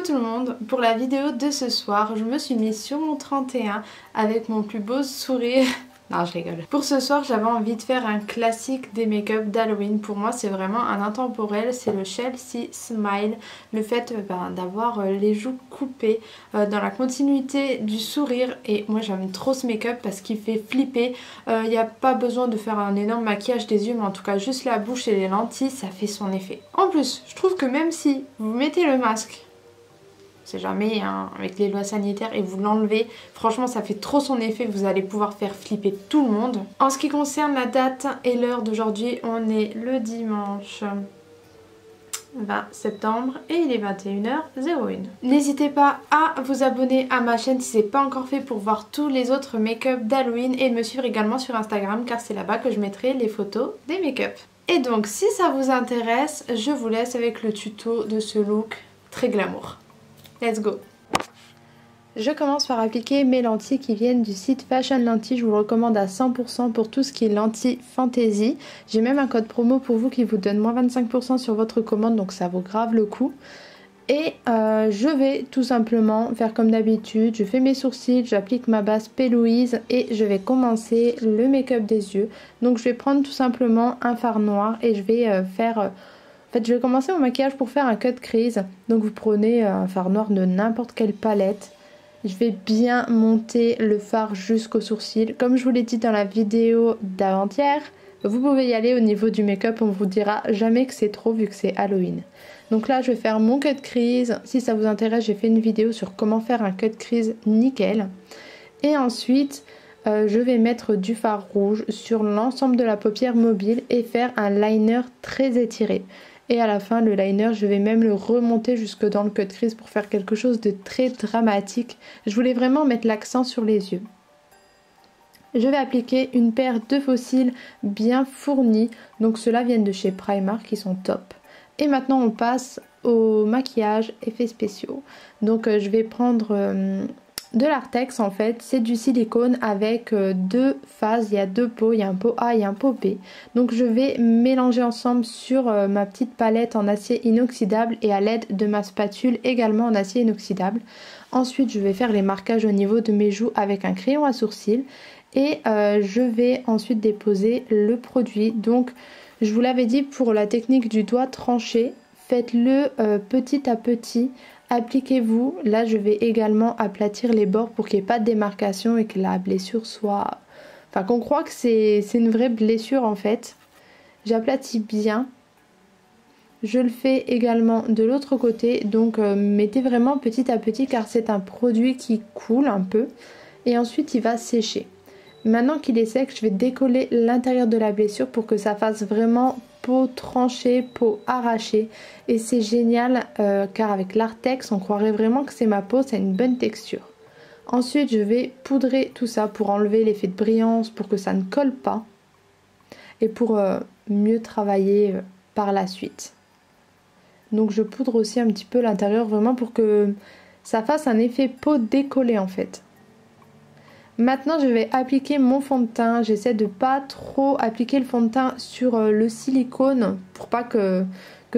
tout le monde, pour la vidéo de ce soir, je me suis mise sur mon 31 avec mon plus beau sourire. Non, je rigole. Pour ce soir, j'avais envie de faire un classique des make-up d'Halloween. Pour moi, c'est vraiment un intemporel. C'est le Chelsea Smile. Le fait d'avoir les joues coupées dans la continuité du sourire. Et moi, j'aime trop ce make-up parce qu'il fait flipper. Il n'y a pas besoin de faire un énorme maquillage des yeux, mais en tout cas, juste la bouche et les lentilles, ça fait son effet. En plus, je trouve que même si vous mettez le masque, c'est jamais hein, avec les lois sanitaires et vous l'enlevez, franchement ça fait trop son effet, vous allez pouvoir faire flipper tout le monde. En ce qui concerne la date et l'heure d'aujourd'hui, on est le dimanche 20 septembre et il est 21h01. N'hésitez pas à vous abonner à ma chaîne si ce n'est pas encore fait pour voir tous les autres make-up d'Halloween et de me suivre également sur Instagram car c'est là-bas que je mettrai les photos des make-up. Et donc si ça vous intéresse, je vous laisse avec le tuto de ce look très glamour. Let's go! Je commence par appliquer mes lentilles qui viennent du site Fashion Lentilles. Je vous le recommande à 100% pour tout ce qui est lentilles fantasy. J'ai même un code promo pour vous qui vous donne moins 25% sur votre commande, donc ça vaut grave le coup. Et je vais tout simplement faire comme d'habitude. Je fais mes sourcils, j'applique ma base P. Louise et je vais commencer le make-up des yeux. Donc je vais prendre tout simplement un fard noir et je vais En fait, je vais commencer mon maquillage pour faire un cut crease. Donc vous prenez un fard noir de n'importe quelle palette. Je vais bien monter le fard jusqu'au sourcil. Comme je vous l'ai dit dans la vidéo d'avant-hier, vous pouvez y aller au niveau du make-up. On vous dira jamais que c'est trop vu que c'est Halloween. Donc là, je vais faire mon cut crease. Si ça vous intéresse, j'ai fait une vidéo sur comment faire un cut crease nickel. Et ensuite, je vais mettre du fard rouge sur l'ensemble de la paupière mobile et faire un liner très étiré. Et à la fin, le liner, je vais même le remonter jusque dans le cut crease pour faire quelque chose de très dramatique. Je voulais vraiment mettre l'accent sur les yeux. Je vais appliquer une paire de faux cils bien fournis. Donc ceux-là viennent de chez Primark, qui sont top. Et maintenant, on passe au maquillage effets spéciaux. Donc je vais prendre de l'artex en fait, c'est du silicone avec deux phases, il y a deux pots, il y a un pot A et un pot B. Donc je vais mélanger ensemble sur ma petite palette en acier inoxydable et à l'aide de ma spatule également en acier inoxydable. Ensuite je vais faire les marquages au niveau de mes joues avec un crayon à sourcils et je vais ensuite déposer le produit. Donc je vous l'avais dit, pour la technique du doigt tranché, faites-le petit à petit. Appliquez-vous. Là je vais également aplatir les bords pour qu'il n'y ait pas de démarcation et que la blessure soit... Enfin qu'on croit que c'est une vraie blessure en fait. J'aplatis bien. Je le fais également de l'autre côté. Donc mettez vraiment petit à petit car c'est un produit qui coule un peu. Et ensuite il va sécher. Maintenant qu'il est sec, je vais décoller l'intérieur de la blessure pour que ça fasse vraiment peau tranchée, peau arrachée. Et c'est génial car avec l'artex, on croirait vraiment que c'est ma peau, ça a une bonne texture. Ensuite, je vais poudrer tout ça pour enlever l'effet de brillance, pour que ça ne colle pas. Et pour mieux travailler par la suite. Donc je poudre aussi un petit peu l'intérieur vraiment pour que ça fasse un effet peau décollée en fait. Maintenant je vais appliquer mon fond de teint. J'essaie de pas trop appliquer le fond de teint sur le silicone pour pas que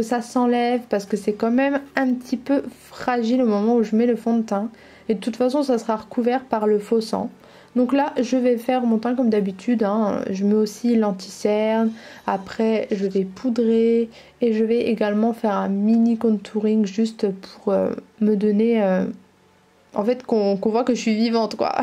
ça s'enlève parce que c'est quand même un petit peu fragile au moment où je mets le fond de teint. Et de toute façon ça sera recouvert par le faux sang. Donc là je vais faire mon teint comme d'habitude. Je mets aussi l'anti-cerne. Après je vais poudrer. Et je vais également faire un mini contouring juste pour me donner... en fait qu'on voit que je suis vivante quoi.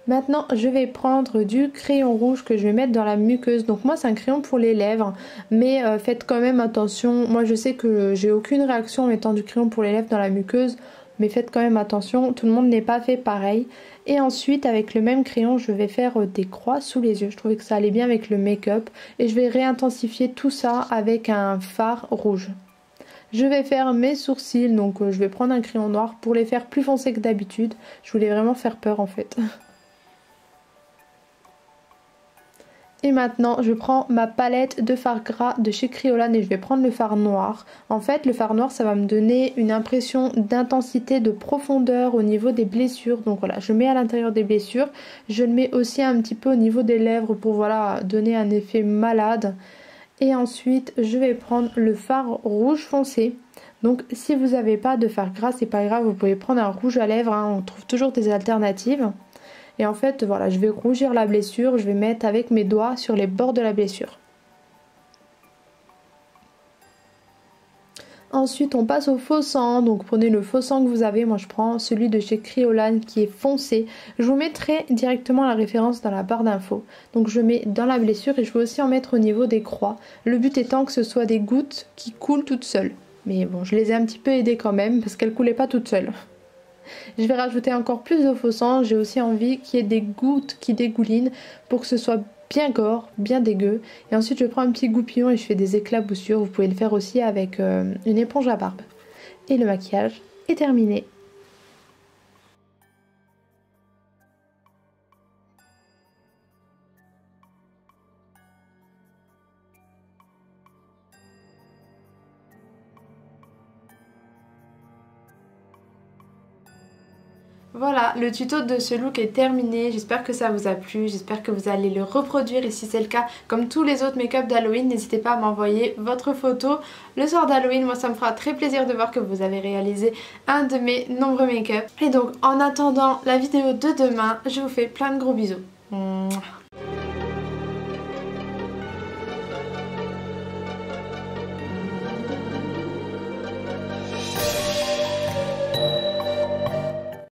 Maintenant je vais prendre du crayon rouge que je vais mettre dans la muqueuse. Donc moi c'est un crayon pour les lèvres. Mais faites quand même attention. Moi je sais que j'ai aucune réaction en mettant du crayon pour les lèvres dans la muqueuse. Mais faites quand même attention. Tout le monde n'est pas fait pareil. Et ensuite avec le même crayon je vais faire des croix sous les yeux. Je trouvais que ça allait bien avec le make-up. Et je vais réintensifier tout ça avec un fard rouge. Je vais faire mes sourcils. Donc je vais prendre un crayon noir pour les faire plus foncés que d'habitude. Je voulais vraiment faire peur en fait. Et maintenant je prends ma palette de fard gras de chez Kryolan et je vais prendre le fard noir. En fait le fard noir ça va me donner une impression d'intensité, de profondeur au niveau des blessures. Donc voilà, je mets à l'intérieur des blessures. Je le mets aussi un petit peu au niveau des lèvres pour voilà donner un effet malade. Et ensuite je vais prendre le fard rouge foncé. Donc si vous n'avez pas de fard gras c'est pas grave, vous pouvez prendre un rouge à lèvres, hein. On trouve toujours des alternatives. Et en fait voilà, je vais rougir la blessure, je vais mettre avec mes doigts sur les bords de la blessure. Ensuite on passe au faux sang, donc prenez le faux sang que vous avez, moi je prends celui de chez Kryolan qui est foncé. Je vous mettrai directement la référence dans la barre d'infos. Donc je mets dans la blessure et je vais aussi en mettre au niveau des croix. Le but étant que ce soit des gouttes qui coulent toutes seules. Mais bon, je les ai un petit peu aidées quand même parce qu'elles ne coulaient pas toutes seules. Je vais rajouter encore plus de faux sang, j'ai aussi envie qu'il y ait des gouttes qui dégoulinent pour que ce soit bien gore, bien dégueu. Et ensuite je prends un petit goupillon et je fais des éclaboussures, vous pouvez le faire aussi avec une éponge à barbe. Et le maquillage est terminé. Voilà, le tuto de ce look est terminé, j'espère que ça vous a plu, j'espère que vous allez le reproduire et si c'est le cas, comme tous les autres make-up d'Halloween, n'hésitez pas à m'envoyer votre photo le soir d'Halloween, moi ça me fera très plaisir de voir que vous avez réalisé un de mes nombreux make-up. Et donc en attendant la vidéo de demain, je vous fais plein de gros bisous.